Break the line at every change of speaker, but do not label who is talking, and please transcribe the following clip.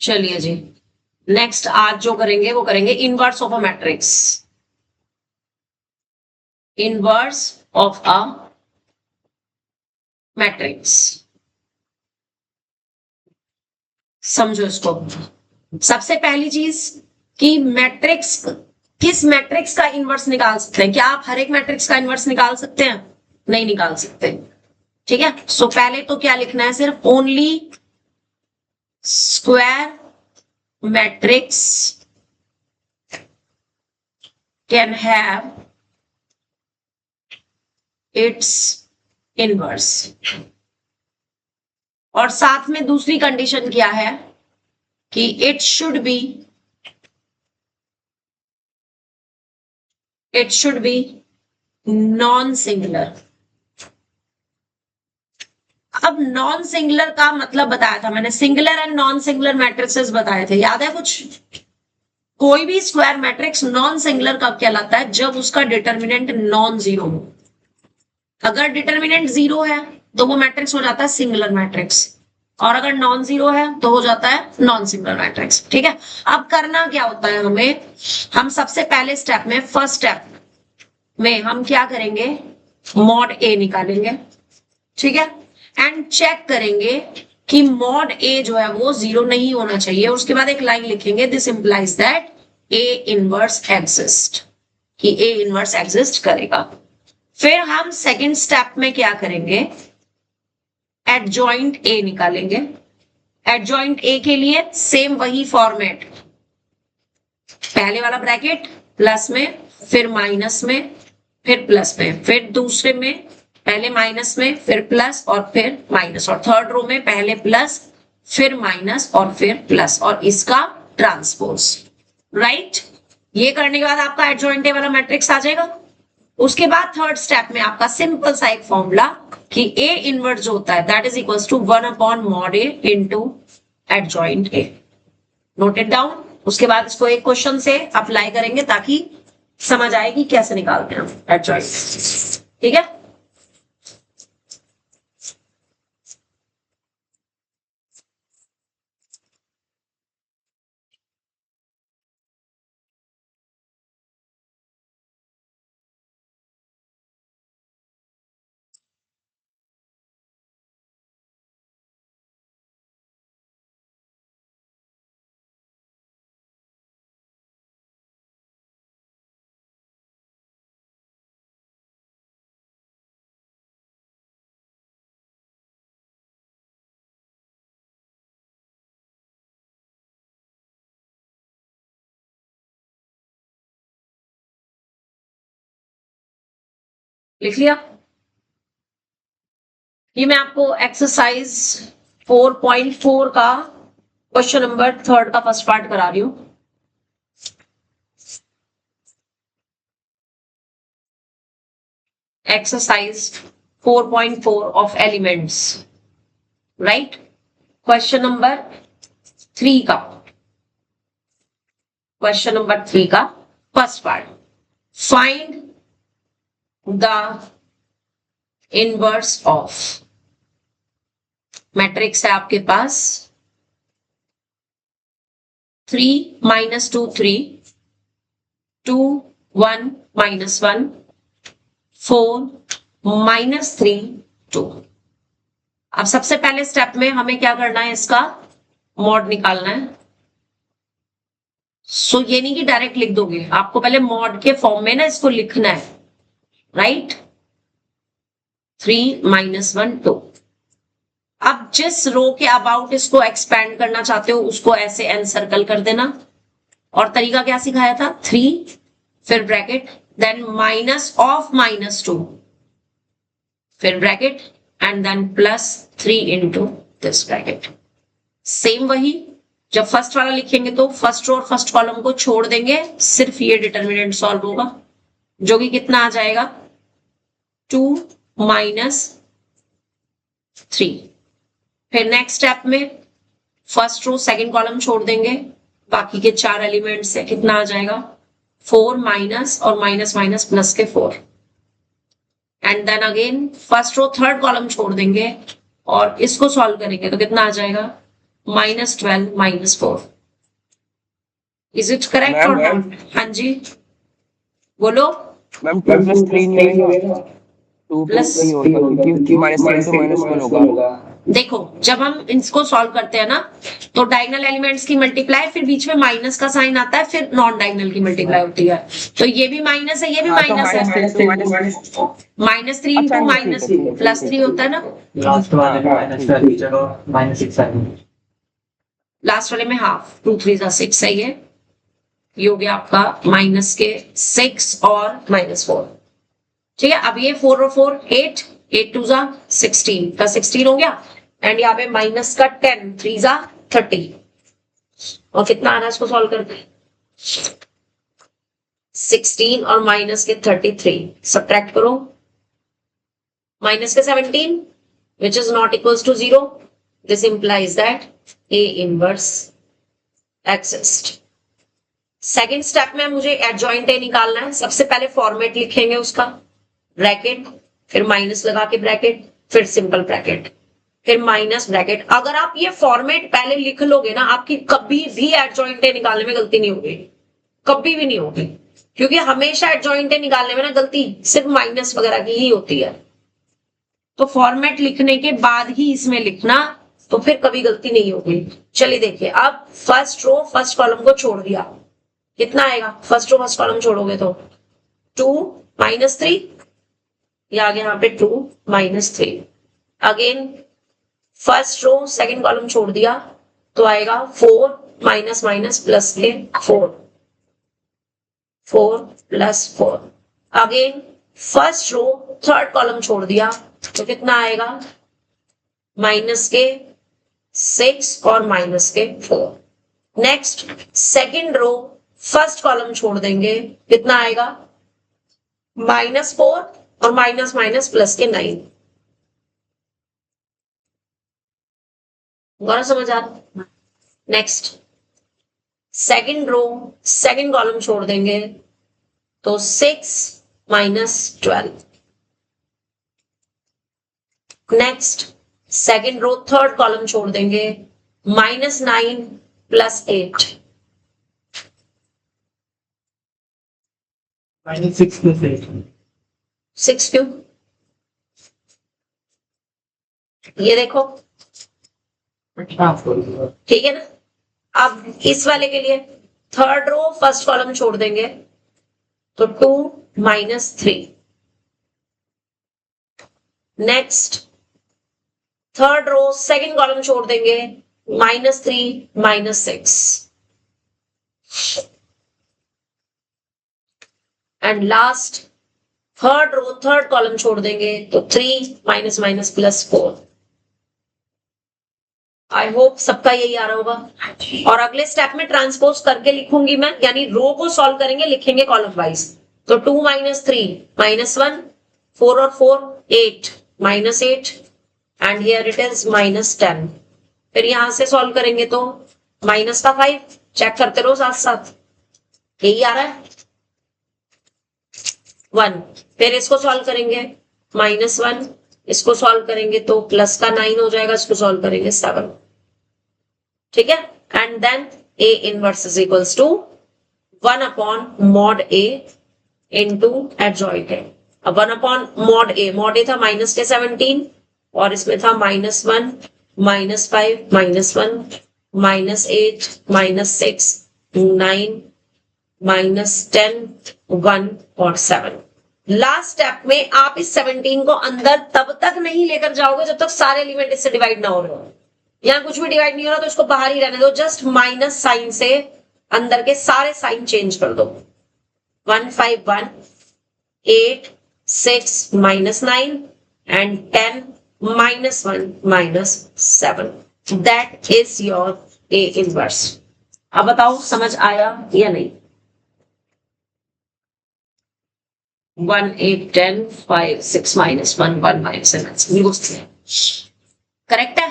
चलिए जी, नेक्स्ट आज जो करेंगे वो करेंगे inverse of a matrix. Inverse of a matrix, समझो इसको। सबसे पहली चीज कि मैट्रिक्स, किस मैट्रिक्स का इनवर्स निकाल सकते हैं? क्या आप हर एक मैट्रिक्स का इनवर्स निकाल सकते हैं? नहीं निकाल सकते। ठीक है, सो पहले तो क्या लिखना है, सिर्फ only square matrix can have it's inverse. और साथ में दूसरी कंडीशन क्या है कि it should be non singular. अब नॉन सिंगुलर का मतलब बताया था मैंने, singular and non singular matrixes बताए थे, याद है कुछ? कोई भी स्क्वायर मैट्रिक्स नॉन सिंगुलर कब कहलाता है? जब उसका डिटर्मिनेंट नॉन जीरो हो। अगर डिटर्मिनेंट जीरो है तो वो मैट्रिक्स हो जाता है सिंगुलर मैट्रिक्स, और अगर नॉन जीरो है तो हो जाता है नॉन सिंगुलर मैट्रिक्स। ठीक है, अब करना क्या होता है हमें, हम सबसे पहले स्टेप में, फर्स्ट स्टेप में हम क्या करेंगे, मॉड ए निकालेंगे। ठीक है, एंड चेक करेंगे कि मॉड ए जो है वो जीरो नहीं होना चाहिए। उसके बाद एक लाइन लिखेंगे, this implies that A inverse exist, कि ए इनवर्स एग्जिस्ट करेगा। फिर हम सेकंड स्टेप में क्या करेंगे, एडजॉइंट ए निकालेंगे। एडजॉइंट ए के लिए सेम वही फॉर्मेट, पहले वाला ब्रैकेट प्लस में, फिर माइनस में, फिर प्लस में, फिर दूसरे में पहले माइनस में, फिर प्लस और फिर माइनस, और थर्ड रो में पहले प्लस फिर माइनस और फिर प्लस, और इसका ट्रांसपोज। राइट, ये करने के बाद आपका एडजॉइंट ए वाला मैट्रिक्स आ जाएगा। उसके बाद थर्ड स्टेप में आपका सिंपल सा एक फॉर्मूला कि ए इनवर्स जो होता है that is equal to 1 mod A into adjoint A. Note it down. उसके बाद इसको एक क्वेश्चन से अप्लाई करेंगे ताकि समझ आएगी कैसे निकालते हैं एडजॉइंट। ठीक है, लिख लिया। ये मैं आपको एक्सरसाइज 4.4 का क्वेश्चन नंबर थर्ड का फर्स्ट पार्ट करा रही हूं। Exercise 4.4 of elements, right. Question number 3 का, क्वेश्चन नंबर 3 का first part, find the inverse of. Matrix है आपके पास 3 -2 3, 2 1 -1, 4 -3 2। अब सबसे पहले स्टेप में हमें क्या करना है, इसका मॉड निकालना है। सो ये नहीं कि डायरेक्ट लिख दोगे, आपको पहले मॉड के फॉर्म में ना इसको लिखना है, राइट। 3 -1 2। अब जिस रो के अबाउट इसको एक्सपेंड करना चाहते हो उसको ऐसे एनसर्कल कर देना। और तरीका क्या सिखाया था, 3 फिर ब्रैकेट देन माइनस ऑफ -2 फिर bracket and then +3 into this bracket. Same वही, जब फर्स्ट वाला लिखेंगे तो फर्स्ट रो और फर्स्ट कॉलम को छोड़ देंगे, सिर्फ ये डिटर्मिनेंट सॉल्व होगा, जो कि कितना आ जाएगा, 2 -3। फिर नेक्स्ट स्टेप में फर्स्ट रो सेकंड कॉलम छोड़ देंगे, बाकी के 4 एलिमेंट से कितना आ जाएगा, 4 माइनस और माइनस माइनस प्लस के 4। And then again first row third column छोड़ देंगे और इसको सॉल्व करेंगे तो कितना आ जाएगा, -12 -4. इज इट करेक्ट और नॉट? हाँ जी बोलो।
मैम 2 + 3 नहीं होगा, 2 + 3 होगा क्योंकि -3 तो -1 होगा।
देखो जब हम इसको सॉल्व करते हैं ना तो डायगोनल एलिमेंट्स की मल्टीप्लाई, फिर बीच में माइनस का साइन आता है, फिर नॉन डायगोनल की मल्टीप्लाई होती है। तो ये भी माइनस है, ये भी माइनस है। -3 इंटू माइनस +3 होता है ना।
लास्ट वाले में -3 चलो -6 है।
लास्ट वाले में हाफ, 2 3 = 6 सही है। ये हो गया आपका माइनस के 6 और -4। ठीक है, अब ये 4 और 4 8, 8 2 = 16 का 16 हो गया। एंड यहाँ पे माइनस का 10, 3 = 30। और कितना आ रहा है इसको सॉल्व करके? 16 और माइनस के 33 सब्ट्रैक्ट करो। माइनस के 17 which is not equals to 0. This implies that A inverse exists. Second step में मुझे एडजॉइंट ए निकालना है। सबसे पहले फॉर्मेट लिखेंगे उसका, ब्रैकेट, फिर माइनस लगा के ब्रैकेट, फिर सिंपल ब्रैकेट, फिर माइनस ब्रैकेट। अगर आप ये फॉर्मेट पहले लिख लोगे ना, आपकी कभी भी एडजॉइंट ए निकालने में गलती नहीं होगी, कभी भी नहीं होगी। क्योंकि हमेशा एडजॉइंट ए निकालने में ना गलती सिर्फ माइनस वगैरह की ही होती है। तो फॉर्मेट लिखने के बाद ही इसमें लिखना, तो फिर कभी गलती नहीं होगी। चलिए देखिए, अब फर्स्ट रो फर्स्ट कॉलम को छोड़ दिया, कितना आएगा? फर्स्ट रो फर्स्ट कॉलम छोड़ोगे तो 2 -3, ये आ गया यहाँ पे 2 -3। Again first row second column छोड़ दिया तो आएगा 4 माइनस माइनस प्लस के 4, 4 + 4। Again first row third column छोड़ दिया तो कितना आएगा? माइनस के 6 और माइनस के 4। Next second row first column छोड़ देंगे, कितना आएगा? -4 और माइनस माइनस प्लस के 9। गौरव समझ आ रहा? Next second row second column छोड़ देंगे तो 6 - 12। Next second row third column छोड़ देंगे, -9 + 8।
-6 + 8।
6 क्यों? ये देखो, ठीक है ना। अब इस वाले के लिए थर्ड रो फर्स्ट कॉलम छोड़ देंगे तो 2 - 3। Next third row second column छोड़ देंगे, -3 - 6। And last third row third column छोड़ देंगे तो 3 - +4। आई होप सबका यही आ रहा होगा। और अगले स्टेप में ट्रांसपोज करके लिखूंगी मैं, यानी रो को सॉल्व करेंगे, लिखेंगे कॉलम वाइज। तो 2 - 3 -1, 4 और 4 8 -8 एंड हियर इट इज -10। फिर यहां से सॉल्व करेंगे तो माइनस का 5, चेक करते रहो साथ साथ, यही आ रहा है 1। फिर इसको सॉल्व करेंगे -1, इसको सॉल्व करेंगे तो प्लस का 9 हो जाएगा, इसको सॉल्व करेंगे 7। ठीक है, and then A inverse is equals to 1/mod A into adjoint A। अब 1/mod A था माइनस के 17 और इसमें था -1 -5 -1 -8 -6 9 -10 1 और 7। लास्ट स्टेप में आप इस 17 को अंदर तब तक नहीं लेकर जाओगे जब तक सारे एलिमेंट इससे डिवाइड ना हो रहे हो। यहाँ कुछ भी डिवाइड नहीं हो रहा तो इसको बाहर ही रहने दो, जस्ट माइनस साइन से अंदर के सारे साइन चेंज कर दो। 1 5 1 8 6 -9 and 10 -1 -7। That is your A inverse. अब बताओ समझ आया या नहीं? 1 8 10 5 6 -1 1 -7 करेक्ट है।